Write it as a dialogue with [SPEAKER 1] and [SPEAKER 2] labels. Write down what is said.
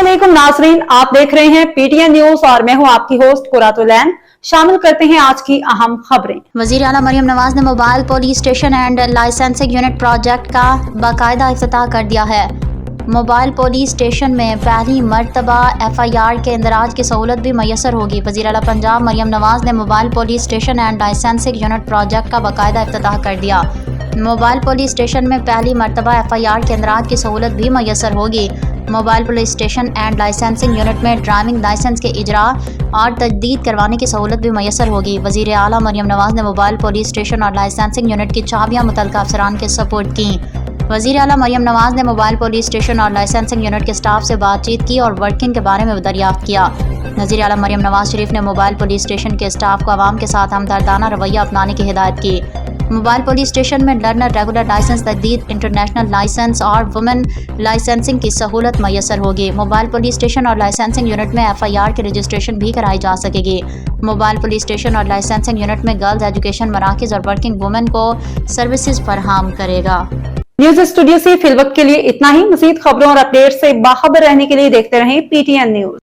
[SPEAKER 1] अस्सलामुअलैकुम नाजरीन, आप देख रहे हैं पीटीएन न्यूज और मैं हूं आपकी होस्ट कुरातुलैन। शामिल करते हैं आज की अहम खबरें।
[SPEAKER 2] वज़ीर आला मरियम नवाज ने mobile police station and licensing unit project का बाकायदा इफ्तिताह कर दिया है। मोबाइल पुलिस स्टेशन में पहली मरतबा FIR के इंदराज की सहूलत भी मैसर होगी। वज़ीर आला पंजाब मरियम नवाज ने mobile police station and licensing unit project का बाकायदा इफ्तिताह कर दिया। मोबाइल पुलिस स्टेशन में पहली मरतबा FIR के इंदराज की सहूलत भी मैसर होगी। Mobile police station and licensing unit में ड्राइविंग लाइसेंस के इजरा और तजदीद करवाने की सहूलत भी मैसर होगी। वज़ीर आला मरियम नवाज ने मोबाइल पुलिस स्टेशन और लाइसेंसिंग यूनिट की चाबियाँ मुतल्लिका अफसरान के सपोर्ट की। वज़ीर आला मरियम नवाज ने मोबाइल पुलिस स्टेशन और लाइसेंसिंग यूनिट के स्टाफ से बातचीत की और वर्किंग के बारे में दरियाफ्त किया। वज़ीर आला मरियम नवाज शरीफ ने मोबाइल पुलिस स्टेशन के स्टाफ को आवाम के साथ हमदर्दाना रवैया अपनाने की हिदायत की। मोबाइल पुलिस स्टेशन में लर्नर रेगुलर लाइसेंस, तजदीद, इंटरनेशनल लाइसेंस और वुमेन लाइसेंसिंग की सहूलत मैसर होगी। मोबाइल पुलिस स्टेशन और लाइसेंसिंग यूनिट में FIR की रजिस्ट्रेशन भी कराई जा सकेगी। मोबाइल पुलिस स्टेशन और लाइसेंसिंग यूनिट में गर्ल्स एजुकेशन मराकज़ और वर्किंग वुमेन को सर्विसेज फराहम करेगा।
[SPEAKER 1] न्यूज स्टूडियो से फिलवक्त के लिए इतना ही। मज़ीद खबरों और अपडेट से बाखबर रहने के लिए देखते रहें PTN न्यूज।